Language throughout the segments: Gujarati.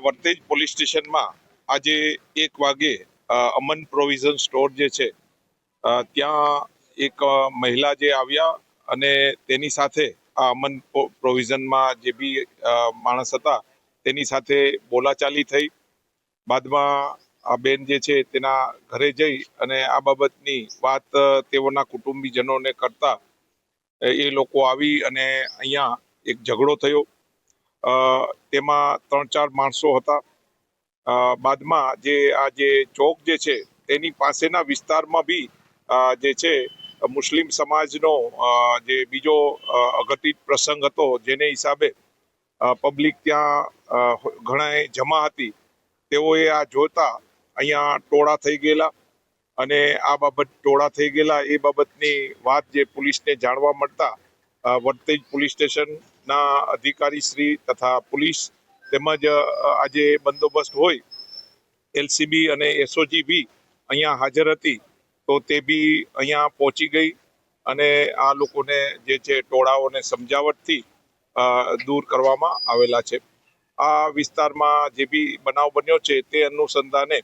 વર્તેજ પોલીસ સ્ટેશનમાં આજે 1 વાગે અમન પ્રોવિઝન સ્ટોર જે છે ત્યાં એક મહિલા જે આવ્યા અને તેની સાથે આ અમન પ્રોવિઝનમાં જે બી માણસ હતા તેની સાથે બોલાચાલી થઈ. બાદમાં આ બેન જે છે તેના ઘરે જઈ અને આ બાબતની વાત તેઓના કુટુંબીજનોને કરતા એ લોકો આવી અને અહીંયા એક ઝઘડો થયો. તેમાં 3-4 માણસો હતા. બાદમાં જે ચોક જે છે તેની પાસેના વિસ્તારમાં બી જે છે મુસ્લિમ સમાજનો જે બીજો અઘટિત પ્રસંગ હતો, જેને હિસાબે પબ્લિક ત્યાં ઘણા જમા હતી. તેઓએ આ જોતા અહીંયા ટોળા થઈ ગયેલા અને આ બાબત ટોળા થઈ ગયેલા એ બાબતની વાત જે પોલીસને જાણવા મળતા વર્તેજ પોલીસ સ્ટેશનના અધિકારી શ્રી તથા પોલીસ તેમજ આજે બંદોબસ્ત હોય એલસીબી અને એસઓજી બી અહીંયા હાજર હતી. તો તે બી અહીંયા પહોંચી ગઈ અને આ લોકોને જે છે ટોળાઓને સમજાવટથી દૂર કરવામાં આવેલા છે. આ વિસ્તારમાં જે બી બનાવ બન્યો છે તે અનુસંધાને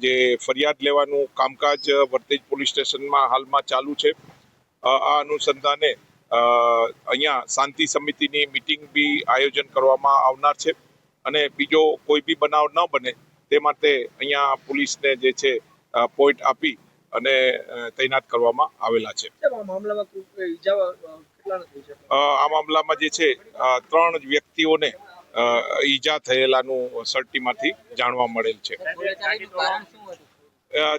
જે ફરિયાદ લેવાનું કામકાજ વર્તેજ પોલીસ સ્ટેશનમાં હાલમાં ચાલુ છે. આ અનુસંધાને અહીંયા શાંતિ સમિતિની મિટિંગ બી આયોજન કરવામાં આવનાર છે અને બીજો કોઈ બી બનાવ ન બને તે માટે અહીંયા પોલીસને જે છે પોઈન્ટ આપી અને તૈનાત કરવામાં આવેલા છે. આ મામલામાં જે છે 3 વ્યક્તિઓને ઈજા થયેલાનું સર્ટીમાંથી જાણવા મળેલ છે.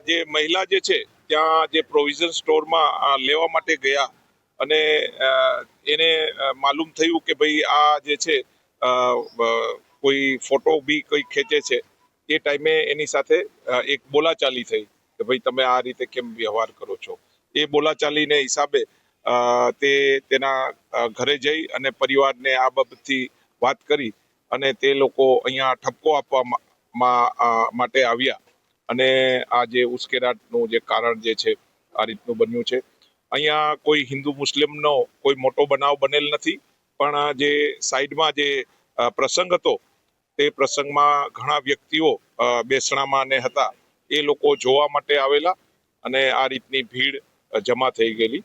જે મહિલા જે છે ત્યાં જે પ્રોવિઝન સ્ટોરમાં લેવા માટે ગયા અને એને માલુમ થયું કે ભાઈ આ જે છે કોઈ ફોટો બી કોઈ ખેંચે છે. એ ટાઈમે એની સાથે એક બોલાચાલી થઈ કે ભાઈ તમે આ રીતે કેમ વ્યવહાર કરો છો. એ બોલાચાલીને હિસાબે તેના ઘરે જઈ અને પરિવારને આ બાબતથી વાત કરી અને તે લોકો અહીંયા ઠપકો આપવા માટે આવ્યા અને આ જે ઉશ્કેરાટનું જે કારણ જે છે આ રીતનું બન્યું છે. અહીંયા કોઈ હિન્દુ મુસ્લિમનો કોઈ મોટો બનાવ બનેલ નથી, પણ જે સાઈડમાં જે પ્રસંગ હતો તે પ્રસંગમાં ઘણા વ્યક્તિઓ બેસણામાં ને હતા. એ લોકો જોવા માટે આવેલા અને આ રીતની ભીડ જમા થઈ ગયેલી.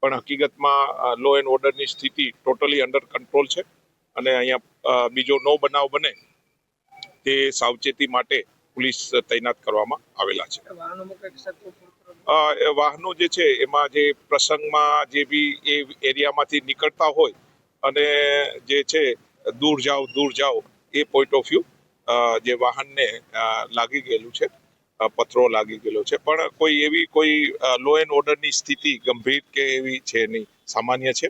પણ હકીકતમાં લો એન્ડ ઓર્ડરની સ્થિતિ ટોટલી અંડર કંટ્રોલ છે અને અહીંયા બીજો નો બનાવ બને તે સાવચેતી માટે પોલીસ તૈનાત કરવામાં આવેલા છે. વાહનો જે છે એમાં જે પ્રસંગમાં જે બી એ એરિયામાંથી નીકળતા હોય અને જે છે દૂર જાઓ એ પોઈન્ટ ઓફ વ્યૂ જે વાહનને લાગી ગયેલું છે, પથરો લાગી ગયેલો છે. પણ કોઈ એવી કોઈ લો એન્ડ ઓર્ડરની સ્થિતિ ગંભીર કે એવી છે નહીં, સામાન્ય છે.